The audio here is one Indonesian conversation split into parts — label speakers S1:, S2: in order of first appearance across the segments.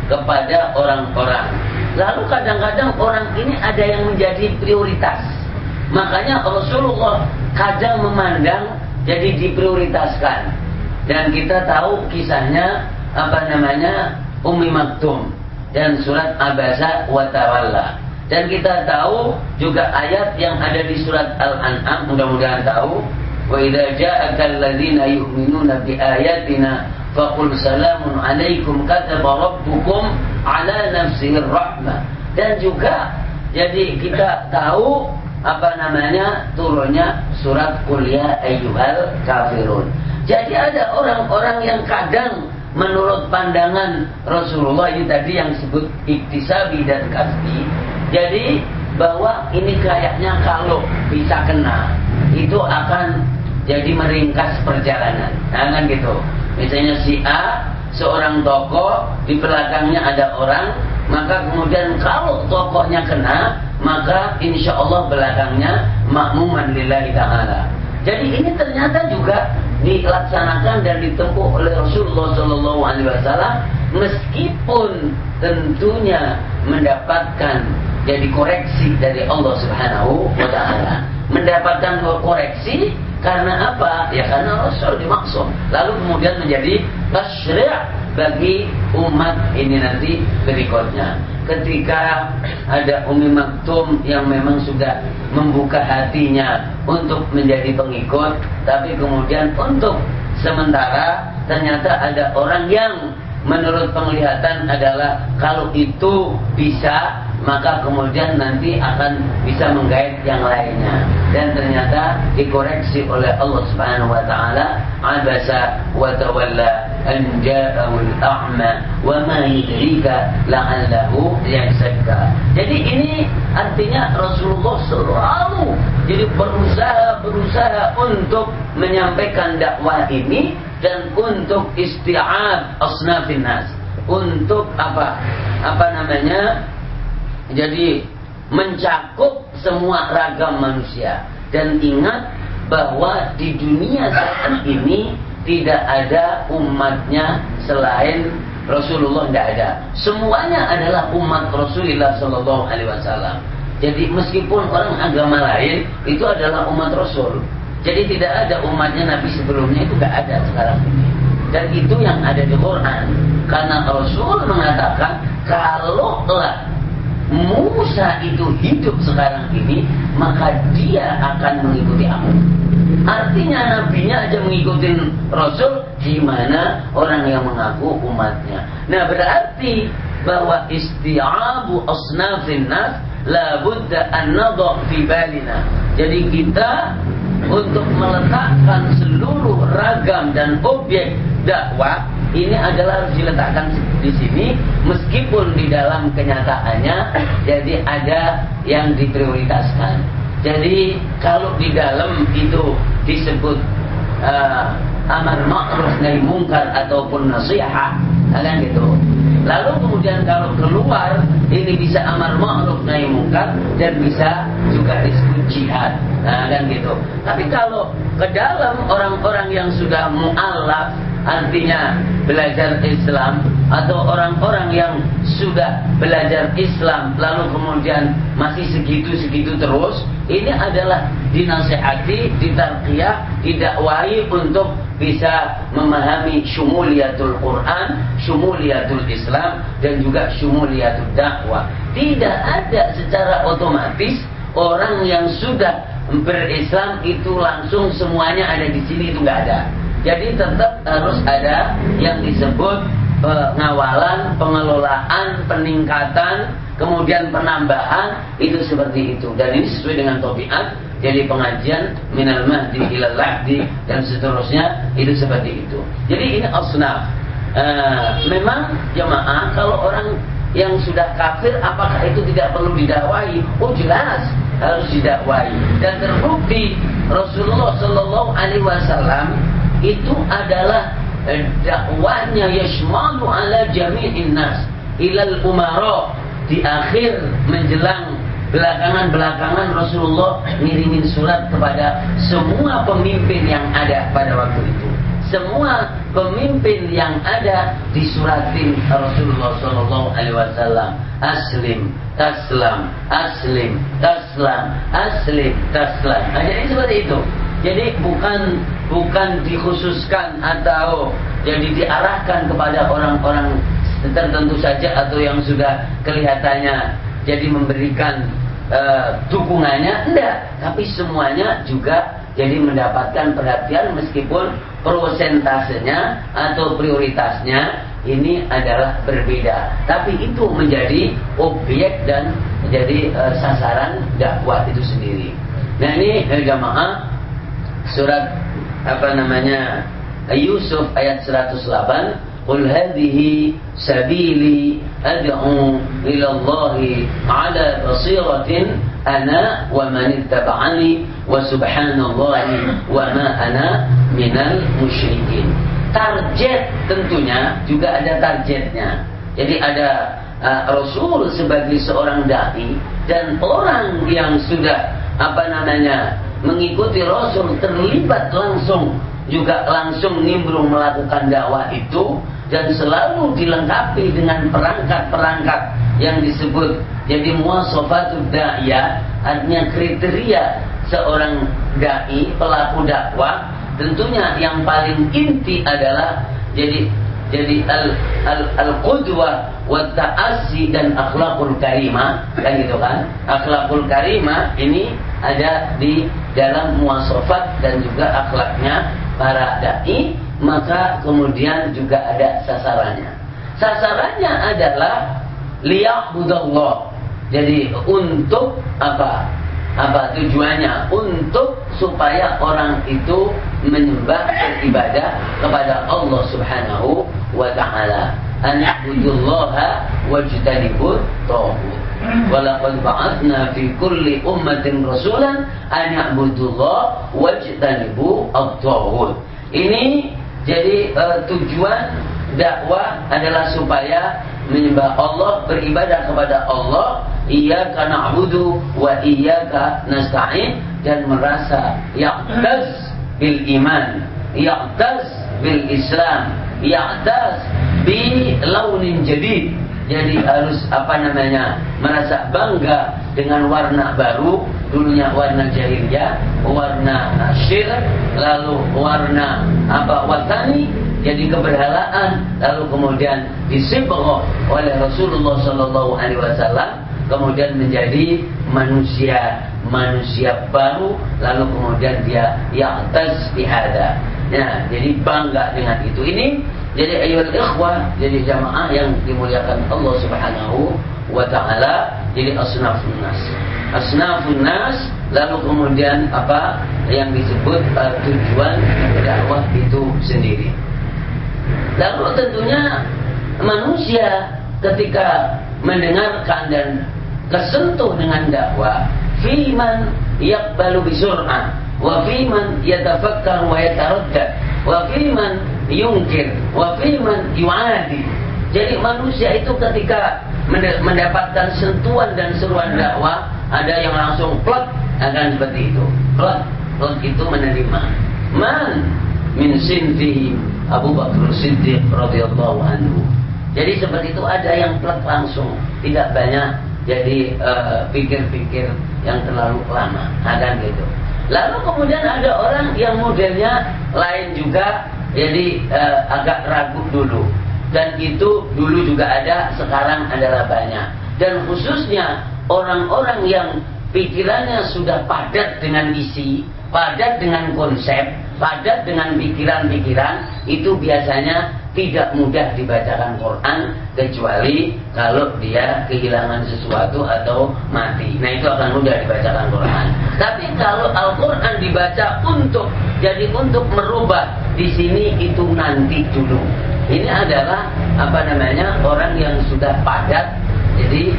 S1: kepada orang-orang. Lalu kadang-kadang orang ini ada yang menjadi prioritas. Makanya Rasulullah kadang memandang jadi diprioritaskan. Dan kita tahu kisahnya Ummi Maktum dan surat Abasa wa Tawalla. Dan kita tahu juga ayat yang ada di surat Al-An'am, mudah-mudahan tahu, wa idza ja'akal ladzina yu'minuna bi ayatina faqul salamun 'alaikum kataba rabbukum 'ala nafsihi rahmah. Dan juga jadi kita tahu turunnya surat Qul ya ayyuhal kafirun. Jadi ada orang-orang yang kadang menurut pandangan Rasulullah ini tadi yang disebut iktisabi dan kasbi. Jadi bahwa ini kayaknya kalau bisa kena itu akan jadi meringkas perjalanan. Nah kan gitu. Misalnya si A seorang tokoh, di belakangnya ada orang, maka kemudian kalau tokohnya kena, maka insya Allah belakangnya makmuman lillahi ta'ala. Jadi ini ternyata juga dilaksanakan dan ditempuh oleh Rasulullah SAW, meskipun tentunya mendapatkan jadi koreksi dari Allah Subhanahu wa Ta'ala. Mendapatkan koreksi karena apa? Ya karena Rasul dimaksud. Lalu kemudian menjadi tasyri' bagi umat ini nanti berikutnya. Ketika ada Ummi Maktum yang memang sudah membuka hatinya untuk menjadi pengikut, tapi kemudian untuk sementara ternyata ada orang yang menurut penglihatan adalah kalau itu bisa, maka kemudian nanti akan bisa menggait yang lainnya. Dan ternyata dikoreksi oleh Allah Subhanahu wa Ta'ala, abasa wa tawalla an ja'ahul a'ma wa ma yudrika la'allahu yazakka. Jadi ini artinya Rasulullah selalu jadi berusaha untuk menyampaikan dakwah ini dan untuk isti'ab asnafin nas, untuk jadi mencakup semua ragam manusia. Dan ingat bahwa di dunia saat ini tidak ada umatnya selain Rasulullah, tidak ada. Semuanya adalah umat Rasulullah Sallallahu Alaihi Wasallam. Jadi meskipun orang agama lain itu adalah umat Rasul. Jadi tidak ada umatnya Nabi sebelumnya, itu tidak ada sekarang ini. Dan itu yang ada di Quran. Karena Rasul mengatakan kalaulah Musa itu hidup sekarang ini, maka dia akan mengikuti aku. Artinya nabinya aja mengikuti Rasul, gimana orang yang mengaku umatnya. Nah berarti bahwa isti'abu asnafin nas la budda an nadha fi balina. Jadi kita untuk meletakkan seluruh ragam dan objek dakwah ini adalah harus diletakkan di sini, meskipun di dalam kenyataannya jadi ada yang diprioritaskan. Jadi kalau di dalam itu disebut amar ma'ruf nahi munkar ataupun nasihat, kan gitu. Lalu kemudian kalau keluar ini bisa amar ma'ruf nahi munkar dan bisa juga disebut jihad, nah kan gitu. Tapi kalau ke dalam orang-orang yang sudah mu'allaf, artinya belajar Islam, atau orang-orang yang sudah belajar Islam lalu kemudian masih segitu-segitu terus, ini adalah dinasihati, ditarqiyah, didakwahi untuk bisa memahami syumuliyatul Quran, syumuliyatul Islam, dan juga syumuliyatul dakwah. Tidak ada secara otomatis orang yang sudah berislam itu langsung semuanya ada di sini, itu nggak ada. Jadi tetap harus ada yang disebut pengawalan, pengelolaan, peningkatan, kemudian penambahan, itu seperti itu. Dan ini sesuai dengan tabiat. Jadi pengajian minal mahdi ilal lahdi dan seterusnya itu seperti itu. Jadi ini asnaf. Memang jemaah, kalau orang yang sudah kafir apakah itu tidak perlu didakwahi? Oh jelas harus didakwahi. Dan terbukti Rasulullah Sallallahu Alaihi Wasallam itu adalah dakwahnya yashmalu ala jami'in nas ilal umara. Di akhir menjelang belakangan Rasulullah ngirimin surat kepada semua pemimpin yang ada pada waktu itu, semua pemimpin yang ada disuratin Rasulullah Sallallahu Alaihi Wasallam, aslim, taslam, aslim, taslam, aslim, taslam. Nah, jadi seperti itu. Jadi bukan dikhususkan atau jadi diarahkan kepada orang-orang tertentu saja atau yang sudah kelihatannya jadi memberikan dukungannya, enggak, tapi semuanya juga jadi mendapatkan perhatian meskipun prosentasenya atau prioritasnya ini adalah berbeda, tapi itu menjadi objek dan menjadi sasaran dakwah itu sendiri. Nah ini jamaah surat Yusuf ayat 108, Qul hadhihi sabili ad'u ila Allahi ala basiratin ana wa man ittaba'ani wa subhanallahi wa ma ana minal musyrikin. Target tentunya juga ada targetnya. Jadi ada Rasul sebagai seorang dai dan orang yang sudah mengikuti Rasul, terlibat langsung nimbrung melakukan dakwah itu, dan selalu dilengkapi dengan perangkat-perangkat yang disebut jadi muwasafatud da'iyah, artinya kriteria seorang dai, pelaku dakwah. Tentunya yang paling inti adalah jadi al-qudwah wa ta'assi dan akhlakul karimah, kan gitu kan. Akhlakul karimah ini ada di dalam muwasafat dan juga akhlaknya para dai, maka kemudian juga ada sasarannya. Sasarannya adalah liya'budallah. Jadi untuk apa tujuannya? Untuk supaya orang itu menyembah, beribadah kepada Allah Subhanahu wa ta'ala. An ya'budullaha wajtanibut taghut. Walaqad ba'atsna fi kulli ummatin rasulan an ya'budullaha wajtanibu at-taghut. Ini jadi tujuan dakwah adalah supaya menyembah Allah, beribadah kepada Allah, iyyaka na'budu wa iyyaka nasta'in, dan merasa ya'taz bil iman, ya'taz bil Islam, ya'taz bi launin jadid. Jadi harus merasa bangga dengan warna baru. Dulunya warna jahiliyah, warna syirik, lalu warna watani, jadi keberhalaan, lalu kemudian disibghah oleh Rasulullah Sallallahu Alaihi Wasallam, kemudian menjadi manusia baru, lalu kemudian dia ya'taz bihada. Nah, jadi bangga dengan itu. Ini jadi ayyuhal ikhwah, jadi jamaah yang dimuliakan Allah Subhanahu wa ta'ala, jadi asnafun nas, lalu kemudian apa yang disebut tujuan dakwah itu sendiri. Lalu tentunya manusia ketika mendengarkan dan kesentuh dengan dakwah, fiman yaqbalu bisur'ah wa fiman yatafakkar wa yataraddad wa fiman yungkir wa fiman yu'adi. Jadi manusia itu ketika mendapatkan sentuhan dan seruan dakwah, ada yang langsung plot, akan seperti itu. Plot itu menerima. Man min sinfi Abu Bakar Siddiq radhiyallahu anhu. Jadi seperti itu, ada yang plot langsung, tidak banyak jadi pikir-pikir yang terlalu lama, akan gitu. Lalu kemudian ada orang yang modelnya lain juga, jadi agak ragu dulu. Dan itu dulu juga ada, sekarang adalah banyak. Dan khususnya orang-orang yang pikirannya sudah padat dengan isi, padat dengan konsep, padat dengan pikiran-pikiran, itu biasanya tidak mudah dibacakan Quran, kecuali kalau dia kehilangan sesuatu atau mati. Nah, itu akan mudah dibacakan Quran. Tapi kalau Al-Quran dibaca untuk merubah di sini, itu nanti dulu. Ini adalah orang yang sudah padat, jadi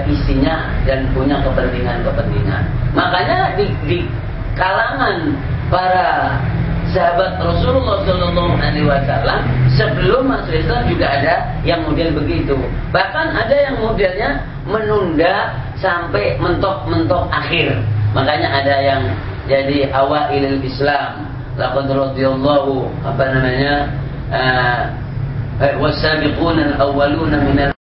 S1: isinya dan punya kepentingan-kepentingan. Makanya di kalangan para sahabat Rasulullah Sallallahu Alaihi Wasallam sebelum masuk Islam juga ada yang model begitu. Bahkan ada yang modelnya menunda sampai mentok-mentok akhir. Makanya ada yang jadi awailul Islam, laqad radiyallahu wasabiquna al-awwaluna minal